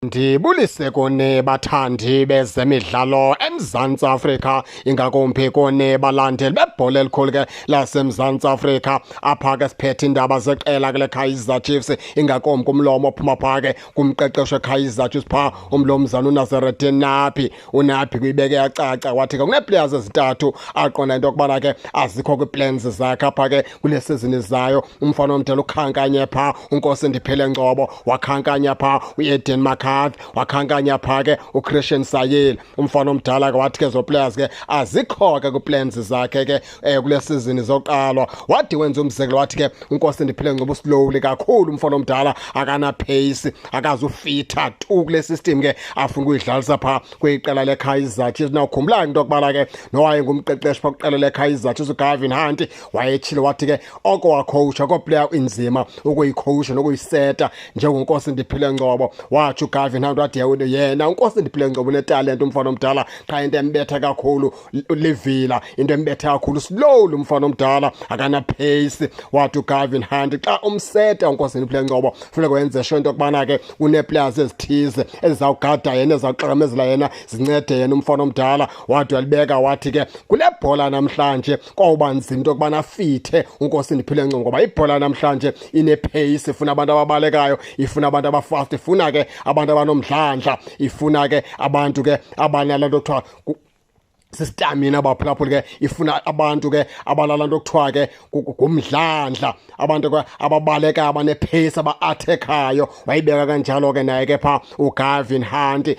Ndibulise kone bathandi bezemidlalo eMzantsi Afrika, ingakumbi kone balandeli bebhola elikhulu ke laseMzantsi Afrika. Apha ke siphethe indaba zeqela kule Kaizer Chiefs, ingakumbi kumlomo ophuma phaa ke kumqeqesho Kaizer Chiefs phaa umlomzana uNazarethin Napi. uNapi kuyibeke yacaca wathi ke kunee-players ezintathu aqonda into yokubana ke azikho kwi-plans zakhe apha ke kule sizini zayo. Umfana omdala ukhankanye phaa uNkosi Ndiphile Ngcobo, wakhankanya phaa u-Eden McCarthy, wakhankanya phaa ke uChristian Sayile. Umfana omdala ke wathi ke zo players ke azikho ke kwi-plans zakhe ke kule sizini zoqalwa. Wathi wenza umzekelo wathi ke uNkosi Ndiphile Ngcobo slowly kakhulu, umfana omdala akana pace, akazufitha tu kule system ke afuna ukuyidlalisa phaa kwiqela leKaizer Chiefs. Nawukhumbula into yokubana ke nowaye ngumqeqeshi phaa kwiqela leKaizer Chiefs uGavin Hunt wayetshile wathi ke oko wakhowutsha koplayer inzima ukuyikhowusha nokuyiseta njengoNkosi Ndiphile Ngcobo. Watsho uGavin Hunt wathi yena uNkosi Ndiphile Ngcobo unetalente umfana omdala, qha into embetha kakhulu livila, into embetha kakhulu slowly umfana omdala akana pace. Wathi uGavin Hunt xa umseta uNkosi Ndiphile Ngcobo funeka wenze sure into yokubana ke une-players ezithize ezizawugada yena, ezizawuxakamezela yena, zincede yena umfana omdala. Wathi walibeka wathi ke kule bhola namhlanje kwawuba nzima into yokubana afithe uNkosi Ndiphile Ngcobo, ngoba ibhola namhlanje ine-pace, ifuna abantu ababalekayo, ifuna abantu abafast, ifuna ke abantu abanomdlandla, ifuna ke abantu ke abanala nto kuthiwa sistamina abaphulaphuli ke, ifuna abantu ke abalala nto kuthiwa ke ngumdlandla, abantu ke ababalekayo, abanepace, aba-athekayo. Wayibeka kanjalo ke naye ke phaa uGavin Hunt.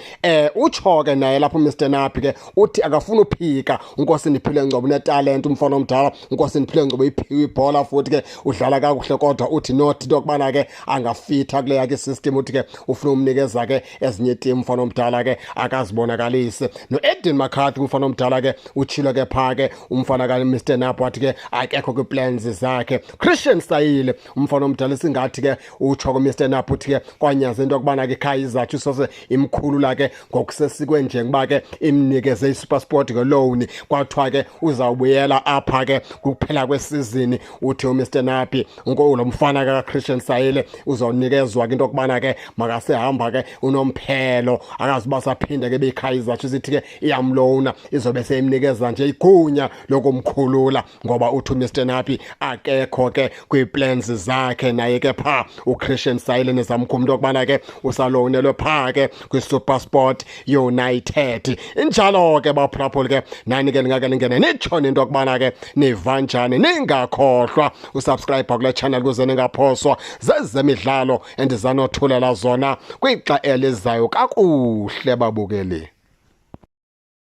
Utsho ke naye lapho uMr Napi ke uthi akafuna uphika uNkosi Ndiphile Ngcobo unetalente umfana omdala. uNkosi Ndiphile Ngcobo iphiwe ibhola futhi ke udlala kakuhle, kodwa uthi not into yokubana ke angafitha kule yakhe system. Uthi ke ufuna umnikeza ke ezinye team umfana omdala ke akazibonakalise. No-Eden McCarthy umfana omdala ke utshilo ke phaa ke umfana ka Mr Napi wathi ke akekho kwi-plans zakhe. Christian Sayile umfana omdala singathi ke utsho kuMr Napi uthi ke kwanyaza into yokubana ke Kaizer Chiefs sose imkhulula ke ngokusesikwe njengoba ke imnikeze iSuperSport ke loan, kwathiwa ke uzawubuyela apha ke kuphela kwesizini. Uthi uMr Napi lo mfana ka Christian Sayile uzawunikezwa ke into yokubana ke makasehamba ke unomphelo, akazuba saphinde ke beyiKaizer Chiefs ithi ke iyamlowuna, izobe seyimnikeza nje igunya lokumkhulula, ngoba uthi uMr Napi akekho ke kwi-plans zakhe. Naye ke phaa uChristian Sayile nezamkhulu into yokubana ke usalowunelwe phaa ke kwiSuperSport United. Injalo ke baphulaphuli ke nani ke ningake ningene nitshone into yokubana ke niva njani. Ningakhohlwa usubscribe kule channel ukuze ningaphoswa zezemidlalo endizanothulela zona kwixa elizayo kakuhle babukeli.